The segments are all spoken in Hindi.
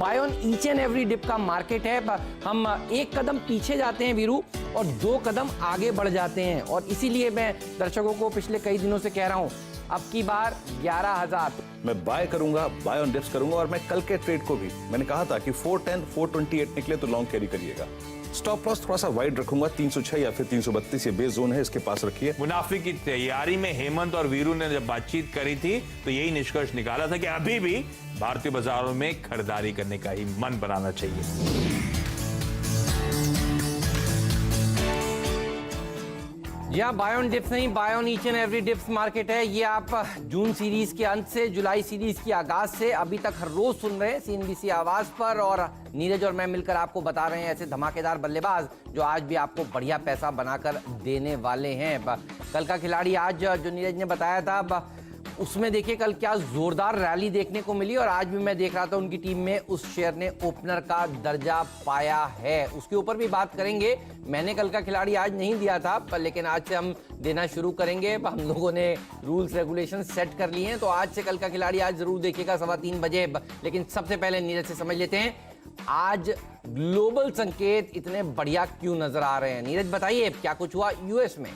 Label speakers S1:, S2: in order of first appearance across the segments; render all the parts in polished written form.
S1: Bye on each and every dip का मार्केट है। हम एक कदम पीछे जाते हैं वीरू और दो कदम आगे बढ़ जाते हैं, और इसीलिए मैं दर्शकों को पिछले कई दिनों से कह रहा हूं अब की बार 11,000
S2: मैं बाय करूंगा, बाय ऑन डिप्स करूंगा। और मैं कल के ट्रेड को भी मैंने कहा था कि 410 428 निकले तो लॉन्ग कैरी करिएगा। स्टॉप लॉस थोड़ा सा वाइड रखूंगा, 306 या फिर 332 ये बेस जोन है, इसके पास रखिए।
S3: मुनाफे की तैयारी में हेमंत और वीरू ने जब बातचीत करी थी तो यही निष्कर्ष निकाला था कि अभी भी भारतीय बाजारों में खरीदारी करने का ही मन बनाना चाहिए।
S1: यहाँ बाय ऑन डिप्स नहीं, buy on each and every dips market है। ये आप जून सीरीज के अंत से जुलाई सीरीज की आगाज से अभी तक हर रोज सुन रहे हैं सीएनबीसी आवाज पर, और नीरज और मैं मिलकर आपको बता रहे हैं ऐसे धमाकेदार बल्लेबाज जो आज भी आपको बढ़िया पैसा बनाकर देने वाले हैं। कल का खिलाड़ी आज जो नीरज ने बताया था उसमें देखिए कल क्या जोरदार रैली देखने को मिली, और आज भी मैं देख रहा था उनकी टीम में उस शेयर ने ओपनर का दर्जा पाया है। उसके ऊपर भी बात करेंगे। मैंने कल का खिलाड़ी आज नहीं दिया था, पर लेकिन आज से हम देना शुरू करेंगे। हम लोगों ने रूल्स रेगुलेशन सेट कर लिए हैं, तो आज से कल का खिलाड़ी आज जरूर देखिएगा 3:15 बजे। लेकिन सबसे पहले नीरज से समझ लेते हैं आज ग्लोबल संकेत इतने बढ़िया क्यों नजर आ रहे हैं। नीरज बताइए क्या कुछ हुआ यूएस में।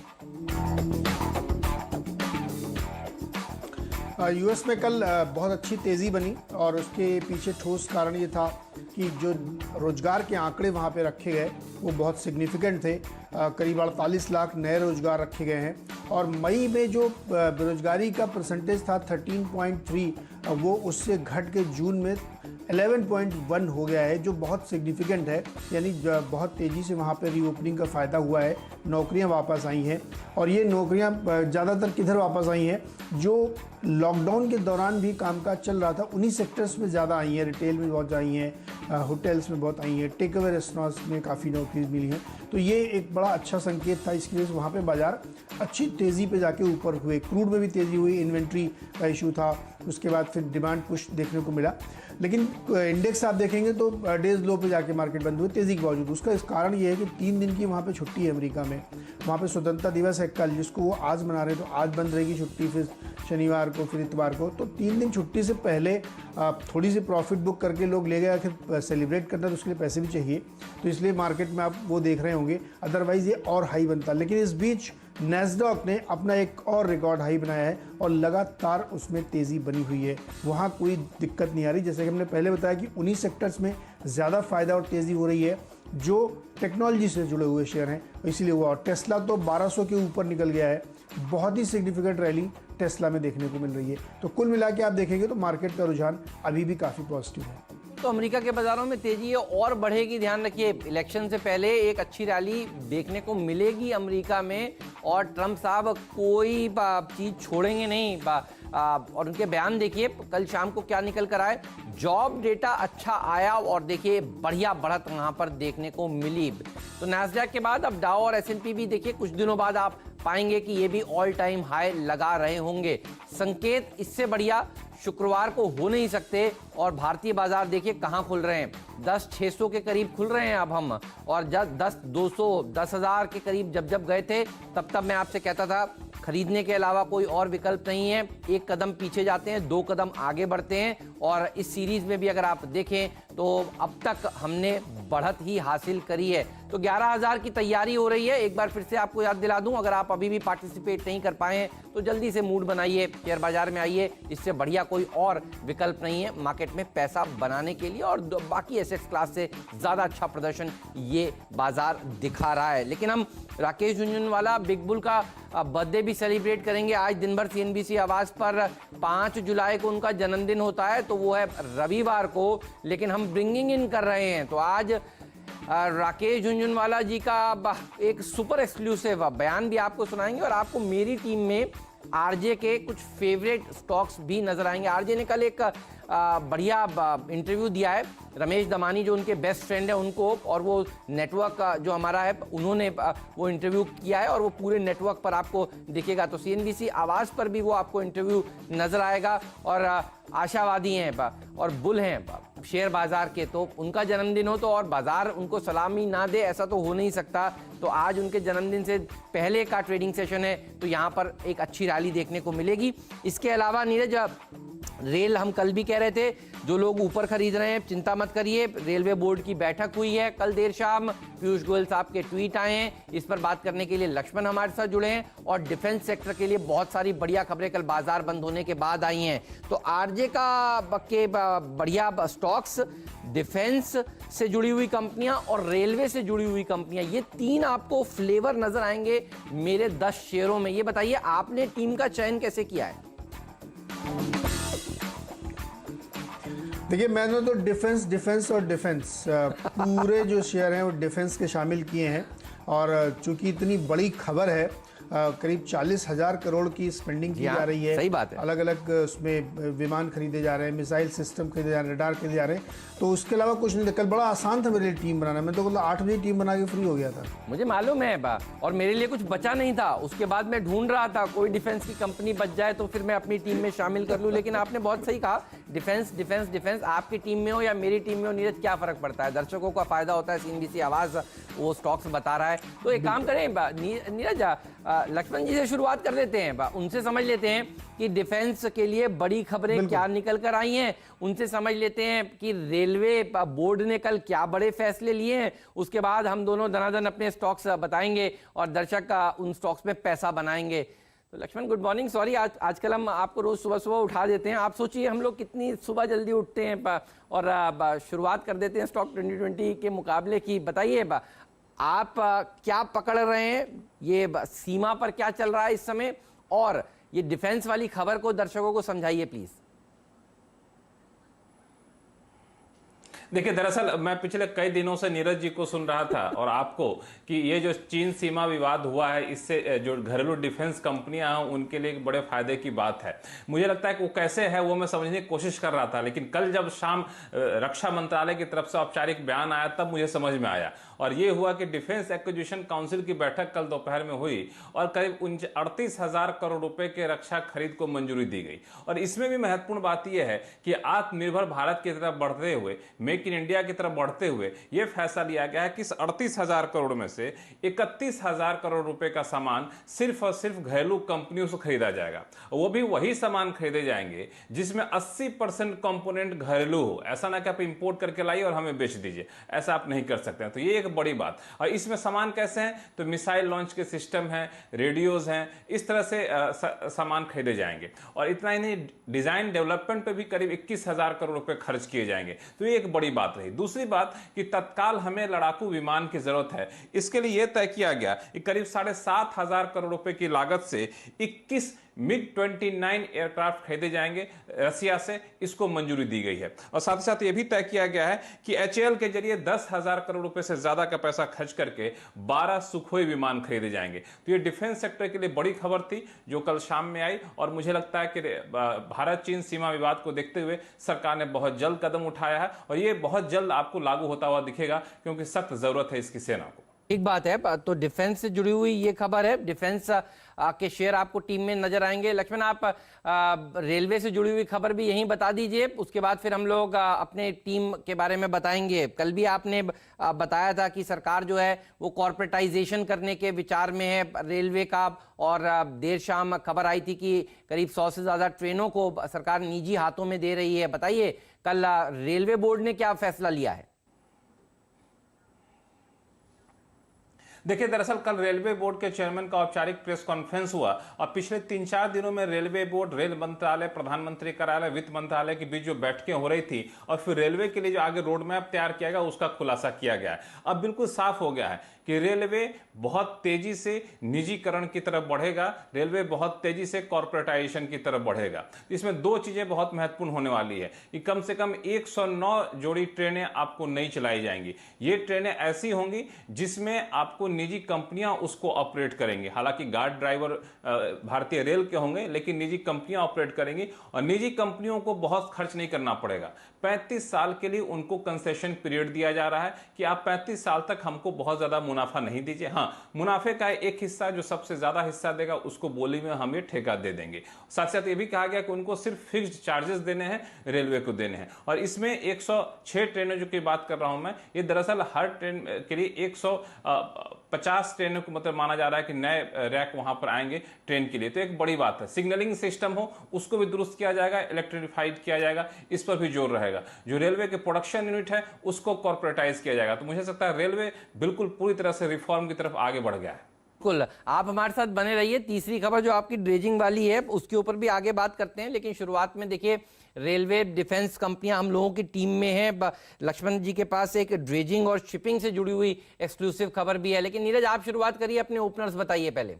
S4: यूएस में कल बहुत अच्छी तेज़ी बनी, और उसके पीछे ठोस कारण ये था कि जो रोजगार के आंकड़े वहाँ पे रखे गए वो बहुत सिग्निफिकेंट थे। करीब 48 लाख नए रोजगार रखे गए हैं, और मई में जो बेरोजगारी का परसेंटेज था 13.3 वो उससे घट के जून में 11.1 हो गया है, जो बहुत सिग्निफिकेंट है। यानी बहुत तेज़ी से वहाँ पे रीओपनिंग का फ़ायदा हुआ है, नौकरियाँ वापस आई हैं। और ये नौकरियाँ ज़्यादातर किधर वापस आई हैं, जो लॉकडाउन के दौरान भी कामकाज चल रहा था उन्हीं सेक्टर्स में ज़्यादा आई हैं। रिटेल में बहुत आई हैं, होटल्स में बहुत आई हैं, टेक अवे रेस्टोरेंट्स में काफ़ी नौकरी मिली हैं। तो ये एक बड़ा अच्छा संकेत था। इसकी वजह से वहाँ पे बाजार अच्छी तेज़ी पे जाके ऊपर हुए। क्रूड में भी तेज़ी हुई, इन्वेंट्री का इशू था, उसके बाद फिर डिमांड पुश देखने को मिला। लेकिन इंडेक्स आप देखेंगे तो डेज लो पे जाके मार्केट बंद हुए तेज़ी के बावजूद। उसका इस कारण ये है कि 3 दिन की वहाँ पे छुट्टी है अमेरिका में। वहाँ पे स्वतंत्रता दिवस है कल, जिसको वो आज मना रहे हैं, तो आज बंद रहेगी छुट्टी, फिर शनिवार को, फिर इतवार को। तो 3 दिन छुट्टी से पहले थोड़ी सी प्रॉफिट बुक करके लोग ले गए, आखिर सेलिब्रेट करना तो उसके लिए पैसे भी चाहिए, तो इसलिए मार्केट में आप वो देख रहे होंगे। अदरवाइज़ ये और हाई बनता। लेकिन इस बीच नैस्डॉक ने अपना एक और रिकॉर्ड हाई बनाया है, और लगातार उसमें तेज़ी बनी हुई है। वहाँ कोई दिक्कत नहीं आ रही। जैसे कि हमने पहले बताया कि उन्हीं सेक्टर्स में ज़्यादा फ़ायदा और तेज़ी हो रही है जो टेक्नोलॉजी से जुड़े हुए शेयर हैं, इसीलिए हुआ। और टेस्ला तो 1200 के ऊपर निकल गया है। बहुत ही सिग्निफिकेंट रैली टेस्ला में देखने को मिल रही है। तो कुल मिला के आप देखेंगे तो मार्केट का रुझान अभी भी काफ़ी पॉजिटिव है।
S1: तो अमेरिका के बाजारों में तेजी है और बढ़ेगी। ध्यान रखिए इलेक्शन से पहले एक अच्छी रैली देखने को मिलेगी अमेरिका में, और ट्रम्प साहब कोई चीज़ छोड़ेंगे नहीं। और उनके बयान देखिए कल शाम को क्या निकल कर आए। जॉब डेटा अच्छा आया, और देखिए बढ़िया बढ़त वहाँ पर देखने को मिली। तो नैस्डैक के बाद अब डाउ और S&P भी देखिए कुछ दिनों बाद आप पाएंगे कि ये भी ऑल टाइम हाई लगा रहे होंगे। संकेत इससे बढ़िया शुक्रवार को हो नहीं सकते। और भारतीय बाजार देखिए कहाँ खुल रहे हैं, 10,600 के करीब खुल रहे हैं अब हम। और जब 10,200 10,000 के करीब जब गए थे तब मैं आपसे कहता था खरीदने के अलावा कोई और विकल्प नहीं है। एक कदम पीछे जाते हैं, 2 कदम आगे बढ़ते हैं। और इस सीरीज में भी अगर आप देखें तो अब तक हमने बढ़त ही हासिल करी है। तो 11,000 की तैयारी हो रही है। एक बार फिर से आपको याद दिला दूं, अगर आप अभी भी पार्टिसिपेट नहीं कर पाए हैं तो जल्दी से मूड बनाइए, शेयर बाजार में आइए। इससे बढ़िया कोई और विकल्प नहीं है मार्केट में पैसा बनाने के लिए, और बाकी एसेट्स क्लास से ज़्यादा अच्छा प्रदर्शन ये बाजार दिखा रहा है। लेकिन हम राकेश झुनझुनवाला बिग बुल का बर्थडे भी सेलिब्रेट करेंगे। आज दिन भर सीएनबीसी आवाज़ पर 5 जुलाई को उनका जन्मदिन होता है, तो वो है रविवार को, लेकिन हम ब्रिंगिंग इन कर रहे हैं। तो आज राकेश झुनझुनवाला जी का एक सुपर एक्सक्लूसिव बयान भी आपको सुनाएंगे, और आपको मेरी टीम में आरजे के कुछ फेवरेट स्टॉक्स भी नजर आएंगे। आरजे ने कल एक बढ़िया इंटरव्यू दिया है, रमेश दमानी जो उनके बेस्ट फ्रेंड है उनको, और वो नेटवर्क जो हमारा है उन्होंने वो इंटरव्यू किया है, और वो पूरे नेटवर्क पर आपको दिखेगा। तो सीएनबीसी आवाज़ पर भी वो आपको इंटरव्यू नजर आएगा। और आशावादी हैं और बुल हैं शेयर बाजार के, तो उनका जन्मदिन हो तो और बाजार उनको सलामी ना दे ऐसा तो हो नहीं सकता। तो आज उनके जन्मदिन से पहले का ट्रेडिंग सेशन है, तो यहाँ पर एक अच्छी रैली देखने को मिलेगी। इसके अलावा नीरज रेल हम कल भी कह रहे थे जो लोग ऊपर खरीद रहे हैं चिंता मत करिए, रेलवे बोर्ड की बैठक हुई है कल देर शाम, पीयूष गोयल साहब के ट्वीट आए हैं, इस पर बात करने के लिए लक्ष्मण हमारे साथ जुड़े हैं और डिफेंस सेक्टर के लिए बहुत सारी बढ़िया खबरें कल बाजार बंद होने के बाद आई हैं। तो आरजे के बढ़िया स्टॉक्स, डिफेंस से जुड़ी हुई कंपनियां और रेलवे से जुड़ी हुई कंपनियां, ये तीन आपको फ्लेवर नजर आएंगे मेरे 10 शेयरों में। ये बताइए आपने टीम का चयन कैसे किया है?
S4: देखिए, मैंने तो डिफेंस और डिफेंस पूरे जो शेयर हैं वो डिफेंस के शामिल किए हैं। और चूंकि इतनी बड़ी खबर है, करीब 40,000 करोड़ की स्पेंडिंग की जा रही है।
S1: सही बात है।
S4: अलग अलग उसमें विमान खरीदे जा रहे हैं, मिसाइल सिस्टम खरीदे जा रहे हैं, रडार खरीदे जा रहे हैं, तो उसके अलावा कुछ नहीं। कल बड़ा आसान था मेरे लिए टीम बनाना, मैं तो मतलब 8 बजे टीम बना के फ्री हो गया था।
S1: मुझे मालूम है और मेरे लिए कुछ बचा नहीं था, उसके बाद मैं ढूंढ रहा था कोई डिफेंस की कंपनी बच जाए तो फिर मैं अपनी टीम में शामिल कर लूं। लेकिन आपने बहुत सही कहा, डिफेंस डिफेंस डिफेंस, आपकी टीम में हो या मेरी टीम में हो नीरज, क्या फर्क पड़ता है? दर्शकों का फायदा होता है, CNBC आवाज वो स्टॉक्स बता रहा है। तो एक काम करें नीरज, लक्ष्मण जी से शुरुआत कर लेते हैं, उनसे समझ लेते हैं कि डिफेंस के लिए बड़ी खबरें क्या निकल कर आई हैं, उनसे समझ लेते हैं कि रेलवे बोर्ड ने कल क्या बड़े फैसले लिए हैं। उसके बाद हम दोनों दनादन अपने स्टॉक्स बताएंगे और दर्शक उन स्टॉक्स में पैसा बनाएंगे। तो लक्ष्मण, गुड मॉर्निंग। सॉरी, आजकल हम आपको रोज सुबह सुबह उठा देते हैं। आप सोचिए हम लोग कितनी सुबह जल्दी उठते हैं और शुरुआत कर देते हैं स्टॉक 2020 के मुकाबले की। बताइए आप क्या पकड़ रहे हैं, ये सीमा पर क्या चल रहा है इस समय, और ये डिफेंस वाली खबर को दर्शकों को समझाइए प्लीज।
S3: देखिए, दरअसल मैं पिछले कई दिनों से नीरज जी को सुन रहा था और आपको कि ये जो चीन सीमा विवाद हुआ है, इससे जो घरेलू डिफेंस कंपनियां हैं उनके लिए एक बड़े फायदे की बात है। मुझे लगता है कि वो कैसे है वो मैं समझने की कोशिश कर रहा था, लेकिन कल जब शाम रक्षा मंत्रालय की तरफ से औपचारिक बयान आया तब मुझे समझ में आया। और ये हुआ कि डिफेंस एक्विजिशन काउंसिल की बैठक कल दोपहर में हुई और करीब 38,000 करोड़ रुपए के रक्षा खरीद को मंजूरी दी गई। और इसमें भी महत्वपूर्ण बात यह है कि आत्मनिर्भर भारत की तरफ बढ़ते हुए, मेक इन इंडिया की तरफ बढ़ते हुए यह फैसला लिया गया है कि इस 38,000 करोड़ में से 31,000 करोड़ रुपए का सामान सिर्फ और सिर्फ घरेलू कंपनियों से खरीदा जाएगा। वो भी वही सामान खरीदे जाएंगे जिसमें 80% कंपोनेंट घरेलू हो। ऐसा ना कि आप इंपोर्ट करके लाइए और हमें बेच दीजिए, ऐसा आप नहीं कर सकते हैं। तो ये एक बड़ी बात। और इसमें सामान कैसे हैं, तो मिसाइल लॉन्च के सिस्टम हैं, रेडियोज हैं, इस तरह से सामान खरीदे जाएंगे। और इतना ही नहीं, डिजाइन डेवलपमेंट पे भी करीब 21,000 करोड़ रुपए खर्च किए जाएंगे। तो ये एक बड़ी बात रही। दूसरी बात कि तत्काल हमें लड़ाकू विमान की जरूरत है। इसके लिए यह तय किया गया कि करीब 7,500 करोड़ रुपए की लागत से 21 MiG-29 एयरक्राफ्ट खरीदे जाएंगे रसिया से, इसको मंजूरी दी गई है। और साथ ही साथ यह भी तय किया गया है कि HAL के जरिए 10,000 करोड़ रुपए से ज्यादा का पैसा खर्च करके 12 सुखोई विमान खरीदे जाएंगे। तो ये डिफेंस सेक्टर के लिए बड़ी खबर थी जो कल शाम में आई। और मुझे लगता है कि भारत चीन सीमा विवाद को देखते हुए सरकार ने बहुत जल्द कदम उठाया है और ये बहुत जल्द आपको लागू होता हुआ दिखेगा, क्योंकि सख्त जरूरत है इसकी सेना को।
S1: एक बात है, तो डिफेंस से जुड़ी हुई ये खबर है, डिफेंस के शेयर आपको टीम में नजर आएंगे। लक्ष्मण, आप रेलवे से जुड़ी हुई खबर भी यहीं बता दीजिए, उसके बाद फिर हम लोग अपने टीम के बारे में बताएंगे। कल भी आपने बताया था कि सरकार जो है वो कॉर्पोरेटाइजेशन करने के विचार में है रेलवे का, और देर शाम खबर आई थी कि करीब 100 से ज्यादा ट्रेनों को सरकार निजी हाथों में दे रही है। बताइए कल रेलवे बोर्ड ने क्या फैसला लिया है?
S3: देखिए, दरअसल कल रेलवे बोर्ड के चेयरमैन का औपचारिक प्रेस कॉन्फ्रेंस हुआ और पिछले 3-4 दिनों में रेलवे बोर्ड, रेल मंत्रालय, प्रधानमंत्री कार्यालय, वित्त मंत्रालय के बीच जो बैठकें हो रही थी और फिर रेलवे के लिए जो आगे रोड मैप तैयार किया गया उसका खुलासा किया गया है। अब बिल्कुल साफ हो गया है कि रेलवे बहुत तेजी से निजीकरण की तरफ बढ़ेगा, रेलवे बहुत तेजी से कॉर्पोरेटाइजेशन की तरफ बढ़ेगा। इसमें दो चीजें बहुत महत्वपूर्ण होने वाली है कि कम से कम 109 जोड़ी ट्रेनें आपको नई चलाई जाएंगी। ये ट्रेनें ऐसी होंगी जिसमें आपको निजी कंपनियां उसको ऑपरेट करेंगी। हालांकि गार्ड ड्राइवर भारतीय रेल के होंगे, लेकिन निजी कंपनियां ऑपरेट करेंगी और निजी कंपनियों को बहुत खर्च नहीं करना पड़ेगा। 35 साल के लिए उनको कंसेशन पीरियड दिया जा रहा है कि आप 35 साल तक हमको बहुत ज्यादा मुनाफा नहीं दीजिए। हाँ, मुनाफे का एक हिस्सा जो सबसे ज्यादा हिस्सा देगा उसको बोली में हम ये ठेका दे देंगे। साथ साथ ये भी कहा गया कि उनको सिर्फ फिक्स्ड चार्जेस देने हैं, रेलवे को देने हैं। और इसमें 106 ट्रेनों जो की बात कर रहा हूं मैं, ये दरअसल हर ट्रेन के लिए 50 ट्रेनों को मतलब माना जा रहा है कि नए रैक वहां पर आएंगे ट्रेन के लिए। तो एक बड़ी बात है, सिग्नलिंग सिस्टम हो उसको भी दुरुस्त किया जाएगा, इलेक्ट्रिफाइड किया जाएगा, इस पर भी जोर रहेगा। जो रेलवे के प्रोडक्शन यूनिट है उसको कॉर्पोरेटाइज किया जाएगा। तो मुझे लगता है रेलवे बिल्कुल पूरी तरह से रिफॉर्म की तरफ आगे बढ़ गया है।
S1: बिल्कुल, आप हमारे साथ बने रहिए। तीसरी खबर जो आपकी ड्रेजिंग वाली है उसके ऊपर भी आगे बात करते हैं, लेकिन शुरुआत में देखिए रेलवे डिफेंस कंपनियां हम लोगों की टीम में हैं। लक्ष्मण जी के पास एक ड्रेजिंग और शिपिंग से जुड़ी हुई एक्सक्लूसिव खबर भी है, लेकिन नीरज आप शुरुआत करिए, अपने ओपनर्स बताइए पहले।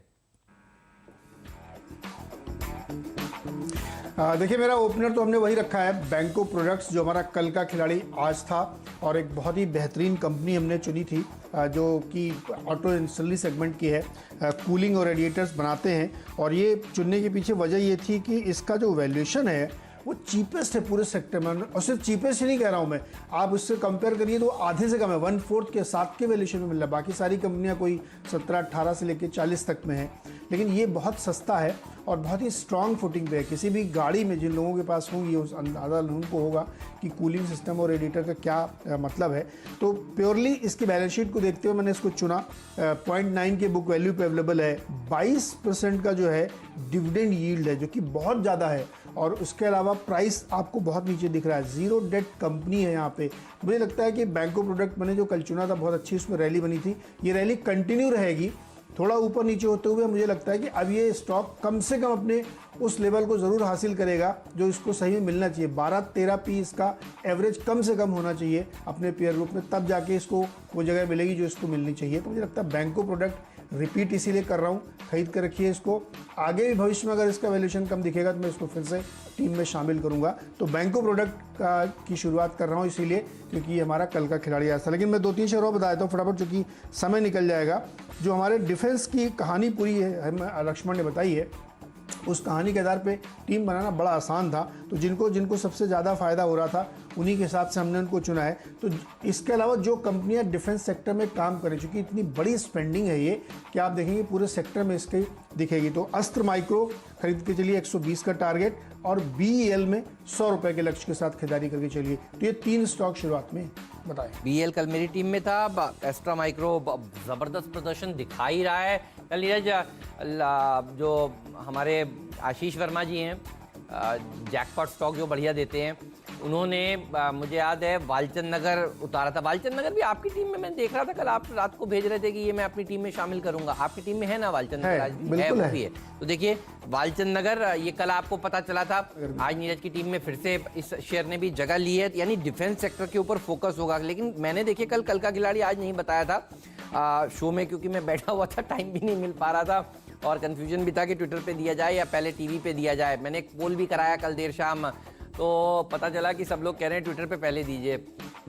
S4: देखिए मेरा ओपनर तो हमने वही रखा है, बैंको प्रोडक्ट्स, जो हमारा कल का खिलाड़ी आज था, और एक बहुत ही बेहतरीन कंपनी हमने चुनी थी जो कि ऑटो इंडस्ट्री सेगमेंट की है, कूलिंग और रेडिएटर्स बनाते हैं। और ये चुनने के पीछे वजह ये थी कि इसका जो वैल्यूएशन है वो चीपेस्ट है पूरे सेक्टर में, और सिर्फ चीपेस्ट ही नहीं कह रहा हूँ मैं, आप उससे कंपेयर करिए तो आधे से कम है, 1/4 के 7 के वैल्यूएशन में मिल रहा है। बाकी सारी कंपनियाँ कोई 17-18 से लेकर 40 तक में है, लेकिन ये बहुत सस्ता है और बहुत ही स्ट्रॉन्ग फुटिंग पे है। किसी भी गाड़ी में जिन लोगों के पास होंगी उस अंदाज़ा उनको होगा कि कूलिंग सिस्टम और रेडिएटर का क्या मतलब है। तो प्योरली इसकी बैलेंस शीट को देखते हुए मैंने इसको चुना। 0.9 के बुक वैल्यू पे अवेलेबल है, 22% का जो है डिविडेंड यील्ड है जो कि बहुत ज़्यादा है, और उसके अलावा प्राइस आपको बहुत नीचे दिख रहा है। जीरो डेट कंपनी है यहाँ पे। मुझे लगता है कि बैंको प्रोडक्ट मैंने जो कल चुना था बहुत अच्छी उसमें रैली बनी थी, ये रैली कंटिन्यू रहेगी। थोड़ा ऊपर नीचे होते हुए मुझे लगता है कि अब ये स्टॉक कम से कम अपने उस लेवल को ज़रूर हासिल करेगा जो इसको सही में मिलना चाहिए। 12-13 पी इसका एवरेज कम से कम होना चाहिए अपने पेयर ग्रुप में, तब जाके इसको वो जगह मिलेगी जो इसको मिलनी चाहिए। तो मुझे लगता है बैंको प्रोडक्ट रिपीट इसीलिए कर रहा हूँ, खरीद कर रखिए इसको। आगे भी भविष्य में अगर इसका वैल्यूएशन कम दिखेगा तो मैं इसको फिर से टीम में शामिल करूँगा। तो बैंको प्रोडक्ट की शुरुआत कर रहा हूँ इसीलिए क्योंकि ये हमारा कल का खिलाड़ी आया था। लेकिन मैं 2-3 शेयर और बता देता हूँ फटाफट, चूँकि समय निकल जाएगा। जो हमारे डिफेंस की कहानी पूरी है लक्ष्मण ने बताई है, उस कहानी के आधार पे टीम बनाना बड़ा आसान था। तो जिनको सबसे ज़्यादा फ़ायदा हो रहा था उन्हीं के हिसाब से हमने उनको चुना है। तो इसके अलावा जो कंपनियां डिफेंस सेक्टर में काम करें, चूँकि इतनी बड़ी स्पेंडिंग है ये कि आप देखेंगे पूरे सेक्टर में इसके दिखेगी। तो अस्त्र माइक्रो खरीद के चलिए 120 का टारगेट, और BEL में 100 रुपये के लक्ष्य के साथ खरीदारी करके चलिए। तो ये 3 स्टॉक शुरुआत में बताएं।
S1: BEL कल मेरी टीम में था। एस्ट्रा माइक्रो जबरदस्त प्रदर्शन दिखा ही रहा है। कल नीरज जो हमारे आशीष वर्मा जी हैं, जैकपॉट स्टॉक जो बढ़िया देते हैं, उन्होंने मुझे याद है वालचंद नगर उतारा था। वालचंद नगर भी आपकी टीम में मैं देख रहा था, कल आप रात को भेज रहे थे कि ये मैं अपनी टीम में शामिल करूंगा। आपकी टीम में है ना वालचंद नगर? आज भी है, वो भी है। तो देखिए वालचंद नगर, ये कल आपको पता चला था, आज नीरज की टीम में फिर से इस शेयर ने भी जगह ली है। यानी डिफेंस सेक्टर के ऊपर फोकस होगा। लेकिन मैंने देखिए कल का खिलाड़ी आज नहीं बताया था शो में, क्योंकि मैं बैठा हुआ था, टाइम भी नहीं मिल पा रहा था और कंफ्यूजन भी था कि ट्विटर पे दिया जाए या पहले टीवी पे दिया जाए। मैंने एक पोल भी कराया कल देर शाम, तो पता चला कि सब लोग कह रहे हैं ट्विटर पे पहले दीजिए।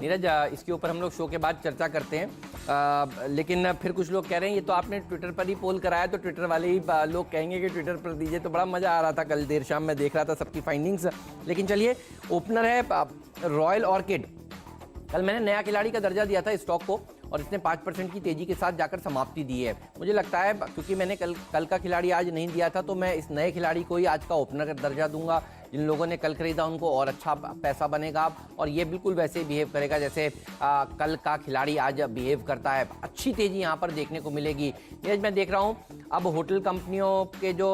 S1: नीरज इसके ऊपर हम लोग शो के बाद चर्चा करते हैं, लेकिन फिर कुछ लोग कह रहे हैं ये तो आपने ट्विटर पर ही पोल कराया, तो ट्विटर वाले ही लोग कहेंगे कि ट्विटर पर दीजिए। तो बड़ा मज़ा आ रहा था कल देर शाम, मैं देख रहा था सबकी फाइंडिंग्स। लेकिन चलिए, ओपनर है रॉयल ऑर्किड। कल मैंने नया खिलाड़ी का दर्जा दिया था इस स्टॉक को और इसने 5% की तेजी के साथ जाकर समाप्ति दी है। मुझे लगता है क्योंकि मैंने कल का खिलाड़ी आज नहीं दिया था, तो मैं इस नए खिलाड़ी को ही आज का ओपनर का दर्जा दूंगा। जिन लोगों ने कल खरीदा उनको और अच्छा पैसा बनेगा और ये बिल्कुल वैसे बिहेव करेगा जैसे कल का खिलाड़ी आज बिहेव करता है। अच्छी तेजी यहाँ पर देखने को मिलेगी। नीरज, मैं देख रहा हूँ अब होटल कंपनियों के जो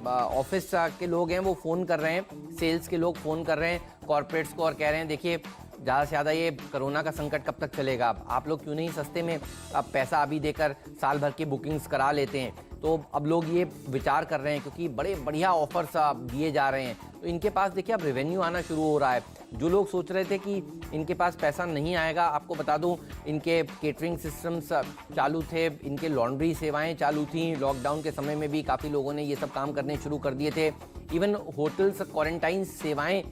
S1: ऑफिस के लोग हैं वो फ़ोन कर रहे हैं, सेल्स के लोग फ़ोन कर रहे हैं कॉर्पोरेट्स को और कह रहे हैं देखिए ज़्यादा से ज़्यादा ये कोरोना का संकट कब तक चलेगा, आप लोग क्यों नहीं सस्ते में अब पैसा अभी देकर साल भर की बुकिंग्स करा लेते हैं। तो अब लोग ये विचार कर रहे हैं क्योंकि बड़े बढ़िया ऑफर्स दिए जा रहे हैं, तो इनके पास देखिए अब रेवेन्यू आना शुरू हो रहा है। जो लोग सोच रहे थे कि इनके पास पैसा नहीं आएगा, आपको बता दूं इनके केटरिंग सिस्टम्स चालू थे, इनके लॉन्ड्री सेवाएं चालू थी। लॉकडाउन के समय में भी काफ़ी लोगों ने ये सब काम करने शुरू कर दिए थे। इवन होटल्स क्वारंटाइन सेवाएं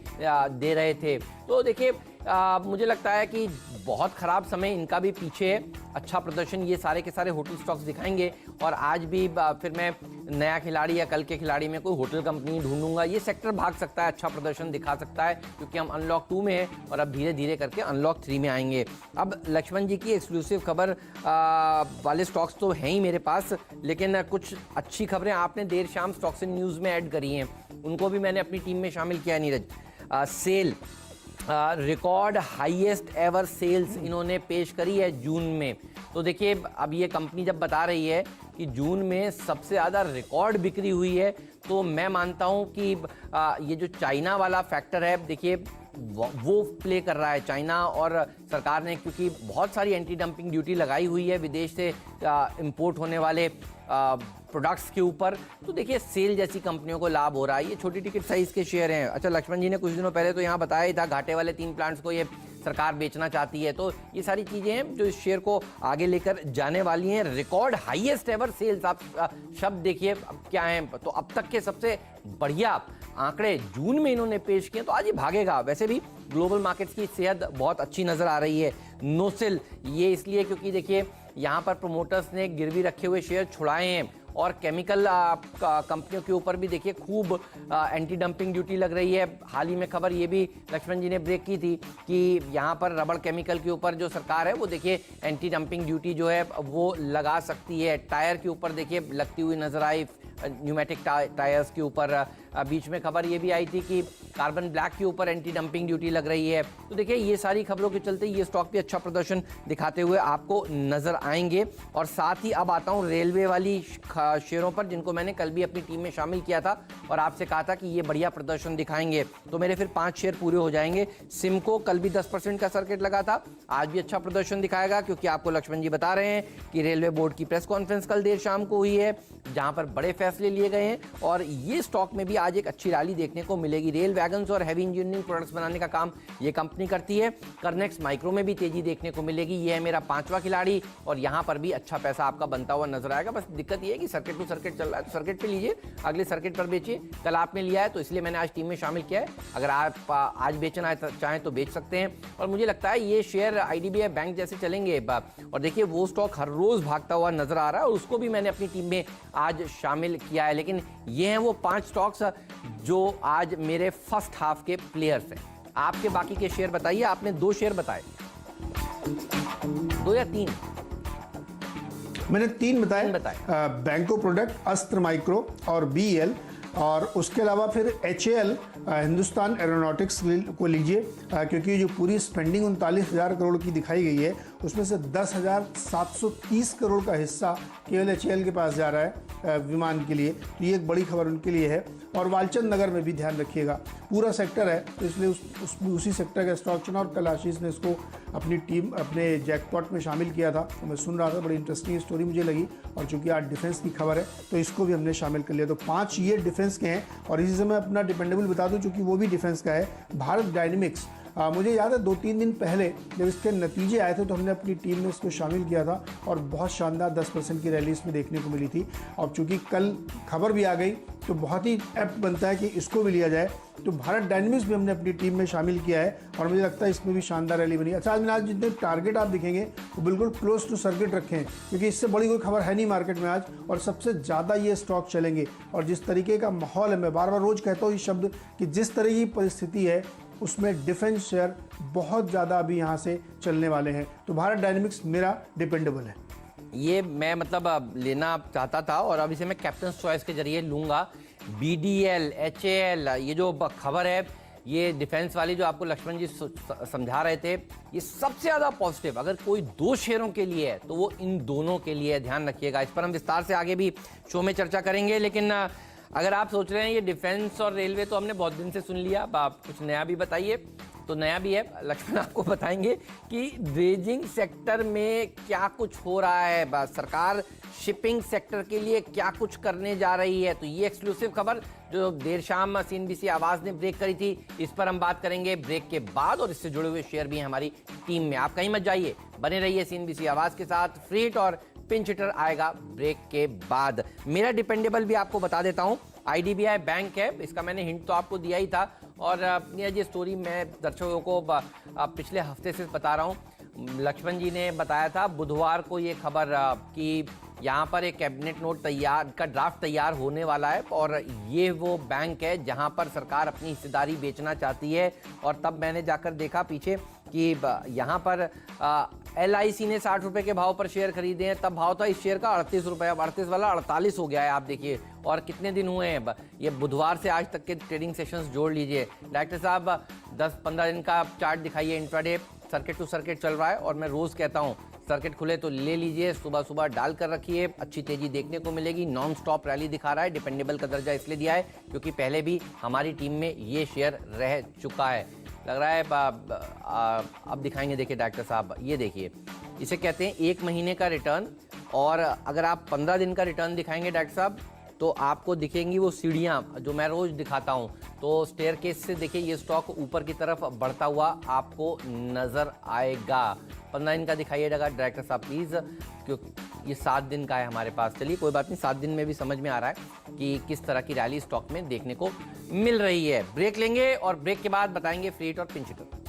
S1: दे रहे थे। तो देखिए मुझे लगता है कि बहुत ख़राब समय इनका भी पीछे है। अच्छा प्रदर्शन ये सारे के सारे होटल स्टॉक्स दिखाएंगे और आज भी फिर मैं नया खिलाड़ी या कल के खिलाड़ी में कोई होटल कंपनी ढूंढूंगा। ये सेक्टर भाग सकता है, अच्छा प्रदर्शन दिखा सकता है क्योंकि हम अनलॉक 2 में हैं और अब धीरे धीरे करके अनलॉक 3 में आएंगे। अब लक्ष्मण जी की एक्सक्लूसिव खबर वाले स्टॉक्स तो हैं ही मेरे पास, लेकिन कुछ अच्छी खबरें आपने देर शाम स्टॉक्स इन न्यूज़ में ऐड करी हैं, उनको भी मैंने अपनी टीम में शामिल किया है। Neeraj, sale record highest ever sales इन्होंने पेश करी है जून में। तो देखिए अब ये कंपनी जब बता रही है कि जून में सबसे ज़्यादा रिकॉर्ड बिक्री हुई है, तो मैं मानता हूँ कि ये जो चाइना वाला फैक्टर है, देखिए वो प्ले कर रहा है चाइना। और सरकार ने क्योंकि बहुत सारी एंटी डंपिंग ड्यूटी लगाई हुई है विदेश से इंपोर्ट होने वाले प्रोडक्ट्स के ऊपर, तो देखिए सेल जैसी कंपनियों को लाभ हो रहा है। ये छोटी टिकट साइज़ के शेयर हैं। अच्छा, लक्ष्मण जी ने कुछ दिनों पहले तो यहाँ बताया ही था घाटे वाले 3 प्लांट्स को ये सरकार बेचना चाहती है, तो ये सारी चीज़ें हैं जो इस शेयर को आगे लेकर जाने वाली हैं। रिकॉर्ड हाईएस्ट एवर सेल्स, आप शब्द देखिए अब क्या है, तो अब तक के सबसे बढ़िया आंकड़े जून में इन्होंने पेश किए, तो आज ये भागेगा। वैसे भी ग्लोबल मार्केट्स की सेहत बहुत अच्छी नज़र आ रही है। नोसिल ये इसलिए क्योंकि देखिए यहाँ पर प्रमोटर्स ने गिरवी रखे हुए शेयर छुड़ाए हैं, और केमिकल कंपनियों के ऊपर भी देखिए खूब एंटी डंपिंग ड्यूटी लग रही है। हाल ही में खबर ये भी लक्ष्मण जी ने ब्रेक की थी कि यहाँ पर रबड़ केमिकल के ऊपर जो सरकार है वो देखिए एंटी डंपिंग ड्यूटी जो है वो लगा सकती है। टायर के ऊपर देखिए लगती हुई नजर आई, न्यूमेटिक टायर्स के ऊपर। बीच में खबर ये भी आई थी कि कार्बन ब्लैक के ऊपर एंटी डंपिंग ड्यूटी लग रही है। तो देखिए ये सारी खबरों के चलते ये स्टॉक भी अच्छा प्रदर्शन दिखाते हुए आपको नजर आएंगे। और साथ ही अब आता हूँ रेलवे वाली शेयरों पर, जिनको मैंने कल भी अपनी टीम में शामिल किया था और आपसे कहा था कि ये बढ़िया प्रदर्शन दिखाएंगे, तो मेरे फिर 5 शेयर पूरे हो जाएंगे। सिमको कल भी 10% का सर्किट लगा था, आज भी अच्छा प्रदर्शन दिखाएगा, क्योंकि आपको लक्ष्मण जी बता रहे हैं कि रेलवे बोर्ड की प्रेस कॉन्फ्रेंस कल देर शाम को हुई है, जहां पर बड़े फैसले लिए गए हैं, और ये स्टॉक में भी आज एक अच्छी रैली देखने को मिलेगी। रेल वैगन्स और हैवी इंजीनियरिंग प्रोडक्ट्स बनाने का काम ये कंपनी करती है। करनेक्स माइक्रो में भी तेजी देखने को मिलेगी। ये है मेरा 5वां खिलाड़ी, और यहाँ पर भी अच्छा पैसा आपका बनता हुआ नजर आएगा। बस दिक्कत ये है कि सर्किट टू सर्किट चल रहा है, तो सर्किट पे लीजिए, अगले सर्किट पर बेचिए। कल आपने लिया है तो इसलिए मैंने आज टीम में शामिल किया है। अगर आप आज बेचना चाहें तो बेच सकते हैं। और मुझे लगता है ये शेयर IDBI बैंक जैसे चलेंगे। और देखिए वो स्टॉक हर रोज भागता हुआ नजर आ रहा है, और उसको भी मैंने अपनी टीम में आज शामिल किया है। लेकिन ये हैं वो 5 स्टॉक्स जो आज मेरे फर्स्ट हाफ के प्लेयर्स हैं। आपके बाकी के शेयर बताइए। आपने 2 शेयर बताए, 2 या 3?
S4: मैंने 3 बताए। बैंको प्रोडक्ट, अस्त्र माइक्रो और BEL, और उसके अलावा फिर HAL हिंदुस्तान एरोनॉटिक्स को लीजिए, क्योंकि जो पूरी स्पेंडिंग 39,000 करोड़ की दिखाई गई है उसमें से 10,730 करोड़ का हिस्सा केवल HAL के पास जा रहा है विमान के लिए, तो ये एक बड़ी खबर उनके लिए है। और वालचंद नगर में भी ध्यान रखिएगा, पूरा सेक्टर है तो इसलिए उसी सेक्टर का स्टॉक चुना, और कल आशीष ने इसको अपनी टीम अपने जैकपॉट में शामिल किया था, तो मैं सुन रहा था, बड़ी इंटरेस्टिंग स्टोरी मुझे लगी। और चूंकि आज डिफेंस की खबर है तो इसको भी हमने शामिल कर लिया। तो 5 ये डिफेंस के हैं। और इसी से मैं अपना डिपेंडेबल बता दूं, चूंकि वो भी डिफेंस का है, भारत डायनेमिक्स। मुझे याद है 2-3 दिन पहले जब इसके नतीजे आए थे तो हमने अपनी टीम में इसको शामिल किया था, और बहुत शानदार 10% की रैली इसमें देखने को मिली थी। और चूंकि कल खबर भी आ गई तो बहुत ही एप्ट बनता है कि इसको भी लिया जाए। तो भारत डायनेमिक्स भी हमने अपनी टीम में शामिल किया है, और मुझे लगता है इसमें भी शानदार रैली बनी। अच्छा, आज जितने टारगेट आप दिखेंगे वो बिल्कुल क्लोज टू सर्किट रखें, क्योंकि इससे बड़ी कोई खबर है नहीं मार्केट में आज, और सबसे ज़्यादा ये स्टॉक चलेंगे। और जिस तरीके का माहौल है, मैं बार बार रोज कहता हूँ ये शब्द, कि जिस तरह की परिस्थिति है उसमें डिफेंस शेयर बहुत ज़्यादा अभी यहाँ से चलने वाले हैं। तो भारत डायनेमिक्स मेरा डिपेंडेबल है।
S1: ये मैं मतलब लेना चाहता था, और अब इसे मैं कैप्टन चॉइस के जरिए लूँगा। BDL, HAL, ये जो खबर है, ये डिफेंस वाली जो आपको लक्ष्मण जी समझा रहे थे, ये सबसे ज़्यादा पॉजिटिव अगर कोई 2 शेयरों के लिए है तो वो इन दोनों के लिए, ध्यान रखिएगा। इस पर हम विस्तार से आगे भी शो में चर्चा करेंगे। लेकिन अगर आप सोच रहे हैं ये डिफेंस और रेलवे तो हमने बहुत दिन से सुन लिया, आप कुछ नया भी बताइए। तो नया भी है, लक्ष्मण आपको बताएंगे कि ड्रेजिंग सेक्टर में क्या कुछ हो रहा है, सरकार शिपिंग सेक्टर के लिए क्या कुछ करने जा रही है। तो ये एक्सक्लूसिव खबर जो देर शाम CNBC आवाज़ ने ब्रेक करी थी, इस पर हम बात करेंगे ब्रेक के बाद, और इससे जुड़े हुए शेयर भी हैं हमारी टीम में। आप कहीं मत जाइए, बने रहिए CNBC आवाज़ के साथ। फ्री हिट और पिंच हिटर आएगा ब्रेक के बाद। मेरा डिपेंडेबल भी आपको बता देता हूं, IDBI बैंक है, इसका मैंने हिंट तो आपको दिया ही था। और ये स्टोरी मैं दर्शकों को पिछले हफ्ते से बता रहा हूं। लक्ष्मण जी ने बताया था बुधवार को ये खबर कि यहाँ पर एक कैबिनेट नोट का ड्राफ्ट तैयार होने वाला है, और ये वो बैंक है जहाँ पर सरकार अपनी हिस्सेदारी बेचना चाहती है। और तब मैंने जाकर देखा पीछे कि यहाँ पर LIC ने 60 रुपये के भाव पर शेयर खरीदे हैं, तब भाव था इस शेयर का 38 रुपये, अब 38 वाला 48 हो गया है। आप देखिए, और कितने दिन हुए हैं, ये बुधवार से आज तक के ट्रेडिंग सेशंस जोड़ लीजिए। डायरेक्टर साहब 10-15 दिन का चार्ट दिखाइए, इंट्राडे सर्किट टू सर्किट चल रहा है। और मैं रोज़ कहता हूँ सर्किट खुले तो ले लीजिए, सुबह सुबह डाल कर रखिए, अच्छी तेजी देखने को मिलेगी। नॉन स्टॉप रैली दिखा रहा है, डिपेंडेबल का दर्जा इसलिए दिया है क्योंकि पहले भी हमारी टीम में ये शेयर रह चुका है। लग रहा है अब दिखाएंगे, देखिए डायरेक्टर साहब, ये देखिए, इसे कहते हैं 1 महीने का रिटर्न, और अगर आप 15 दिन का रिटर्न दिखाएंगे डायरेक्टर साहब तो आपको दिखेंगी वो सीढ़ियाँ जो मैं रोज़ दिखाता हूँ। तो स्टेयरकेस से देखिए ये स्टॉक ऊपर की तरफ बढ़ता हुआ आपको नज़र आएगा। 15 दिन का दिखाइएगा डायरेक्टर साहब प्लीज़, क्योंकि ये 7 दिन का है हमारे पास। चलिए कोई बात नहीं, 7 दिन में भी समझ में आ रहा है कि किस तरह की रैली स्टॉक में देखने को मिल रही है। ब्रेक लेंगे और ब्रेक के बाद बताएंगे फ्रीट और पिंच हिटर।